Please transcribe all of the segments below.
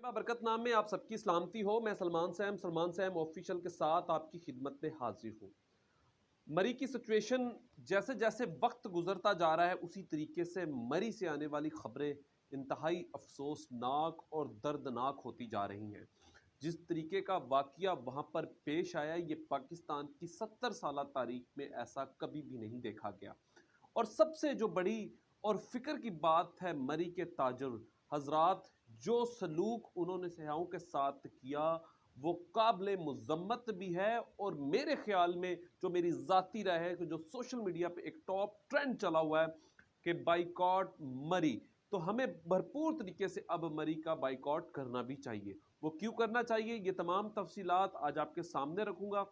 बरकत नाम में आप सबकी सलामती हो। मैं सलमान सैम ऑफिशियल के साथ आपकी खिदमत में हाजिर हूँ। मरी की सिचुएशन जैसे जैसे वक्त गुजरता जा रहा है उसी तरीके से मरी से आने वाली खबरें इंतहाई अफसोसनाक और दर्दनाक होती जा रही हैं। जिस तरीके का वाकया वहाँ पर पेश आया, ये पाकिस्तान की 70 साल तारीख में ऐसा कभी भी नहीं देखा गया। और सबसे जो बड़ी और फिक्र की बात है, मरी के ताजर हजरात, जो सलूक उन्होंने सयाहों के साथ किया वो काबिल मुज़म्मत भी है। और मेरे ख्याल में जो मेरी ज़ाती राय है कि जो सोशल मीडिया पे एक टॉप ट्रेंड चला हुआ है कि बाइकॉट मरी, तो हमें भरपूर तरीके से अब मरी का बाइकॉट करना भी चाहिए। वो क्यों करना चाहिए, ये तमाम तफसीलात आज आपके सामने रखूंगा।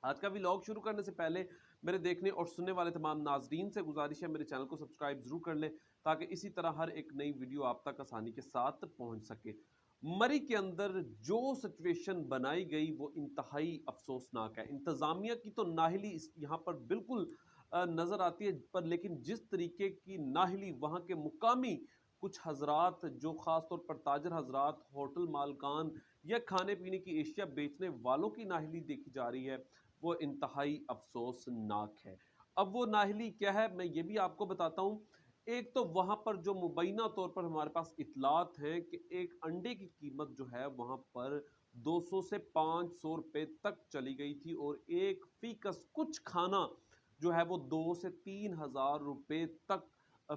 आज का व्लॉग शुरू करने से पहले मेरे देखने और सुनने वाले तमाम नाजरीन से गुजारिश है मेरे चैनल को सब्सक्राइब जरूर कर लें ताकि इसी तरह हर एक नई वीडियो आप तक आसानी के साथ पहुंच सके। मरी के अंदर जो सिचुएशन बनाई गई वो इंतहाई अफसोसनाक है। इंतज़ामिया की तो नाहली यहाँ पर बिल्कुल नज़र आती है, पर लेकिन जिस तरीके की नाहली वहाँ के मुकामी कुछ हजरात, जो ख़ास तौर पर ताजर हजरात, होटल मालकान या खाने पीने की एशिया बेचने वालों की नाहली देखी जा रही है, वो इंतहाई अफसोसनाक है। अब वो नाहली क्या है मैं ये भी आपको बताता हूँ। एक तो वहाँ पर जो मुबैना तौर पर हमारे पास इतलात हैं कि एक अंडे की कीमत जो है वहाँ पर 200 से 500 रुपए तक चली गई थी, और एक फीकस कुछ खाना जो है वो 2 से 3 हज़ार रुपए तक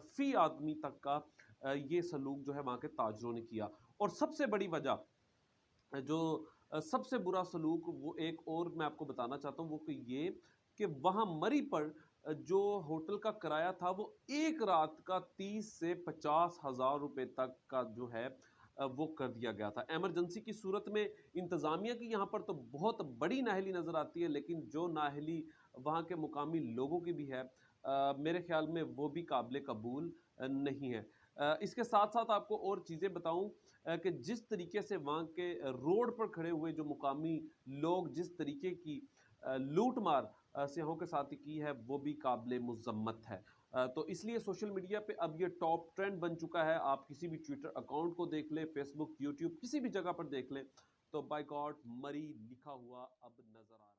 फी आदमी तक का ये सलूक जो है वहाँ के ताजरों ने किया। और सबसे बड़ी वजह जो सबसे बुरा सलूक वो एक और मैं आपको बताना चाहता हूँ, वो कि ये कि वहाँ मरी पर जो होटल का किराया था वो एक रात का 30 से 50 हज़ार रुपए तक का जो है वो कर दिया गया था। इमरजेंसी की सूरत में इंतज़ामिया की यहाँ पर तो बहुत बड़ी नाहली नज़र आती है, लेकिन जो नाहली वहाँ के मुकामी लोगों की भी है, मेरे ख्याल में वो भी काबिल कबूल नहीं है। इसके साथ साथ आपको और चीज़ें बताऊं कि जिस तरीके से वहाँ के रोड पर खड़े हुए जो मुकामी लोग जिस तरीके की लूट मार सियाहों के साथ की है, वो भी काबिल मुज़म्मत है। तो इसलिए सोशल मीडिया पे अब ये टॉप ट्रेंड बन चुका है। आप किसी भी ट्विटर अकाउंट को देख लें, फेसबुक, यूट्यूब, किसी भी जगह पर देख लें, तो बाइकॉट मरी लिखा हुआ अब नजर आ रहा है।